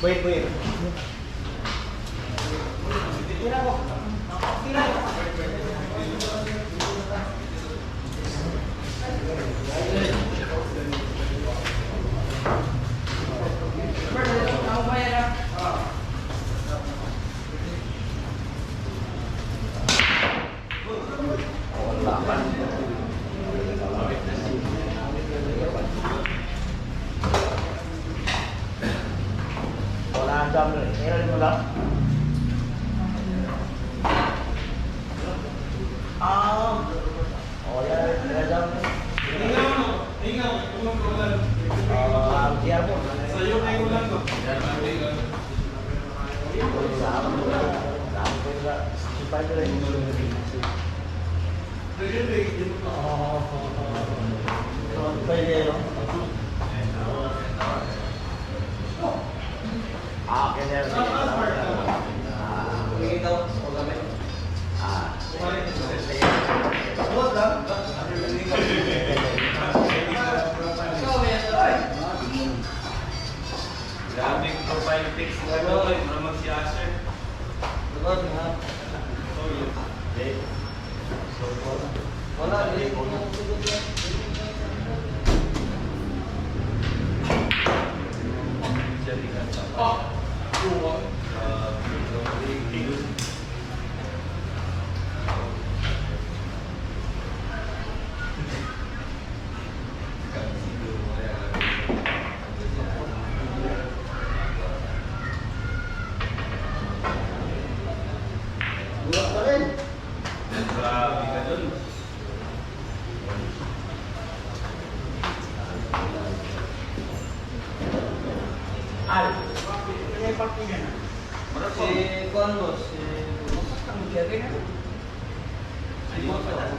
Wait, wait. Daming profile pics na gawin, maramag si Asher. Lugod nga. Wala, hindi ko na Mahal. Kaya yung parking yan. Mura Si Kuan boss, si Ang siyate na. Ay, mo pa tayo.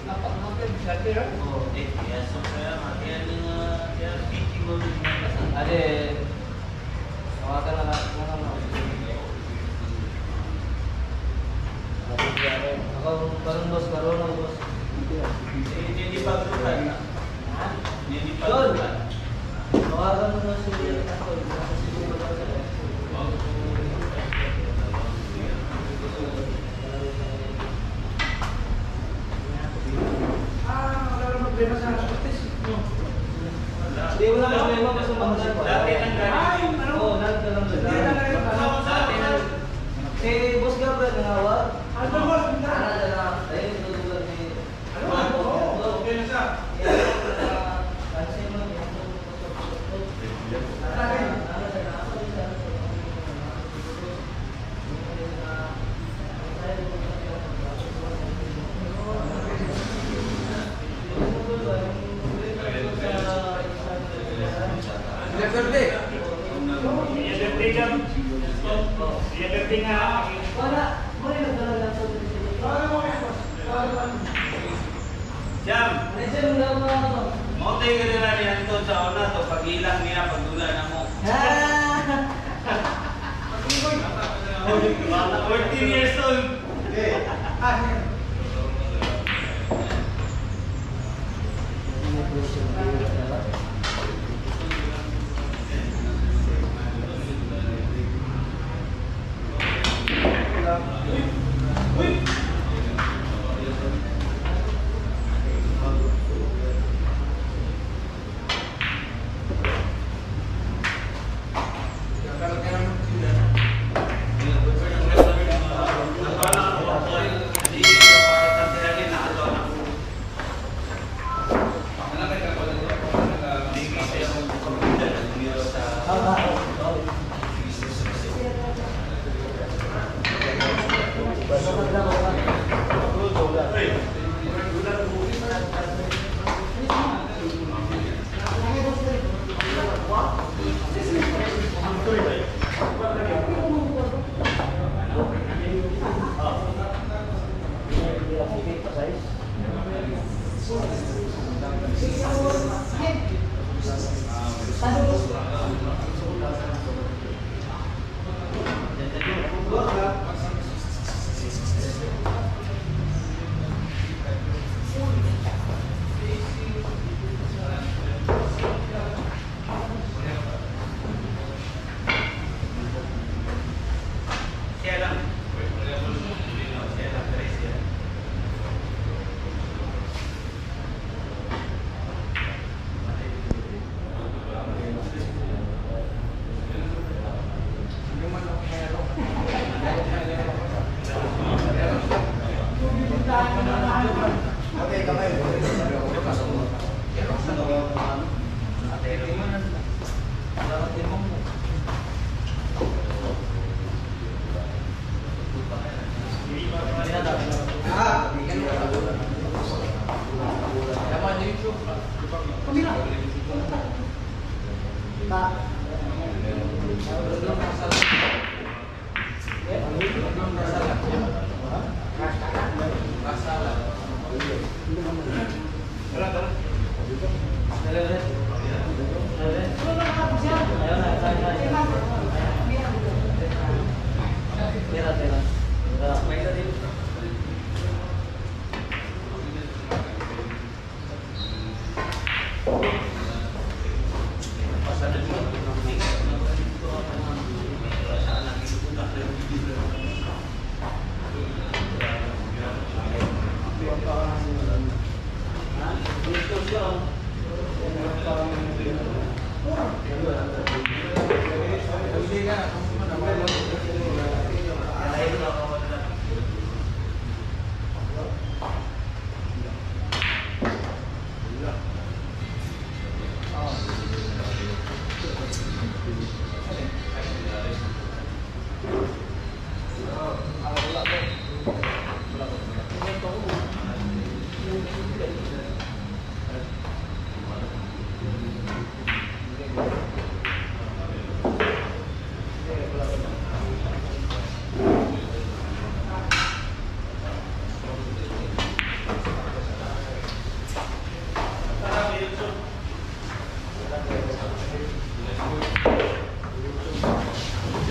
Napak mo kayo, siyate na. oh, Kaya so kaya kaya ning kaya speaking mo ning ade tawagan na lang kung ano. Ako karon boss, karon na boss. Hindi pa tutan. Hindi pa John! tutan. Tawagan mo na si Ako, kasi si Wala naman problema sa hospital. Hindi, wala problema kasi magdala ko. Dati nang galing. Oo, nagdalang Hindi na lang yung Dati nang Si Boss Gabriel nangawag. Ano ba? Ana dala, ayun tutulad ni Okay na siya. Jam. Mo tayo ka nila niyan to sa una to pagilang niya pagdula na mo. 14 years old. Siya lang. Siya lang, Teresa.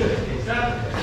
Sir,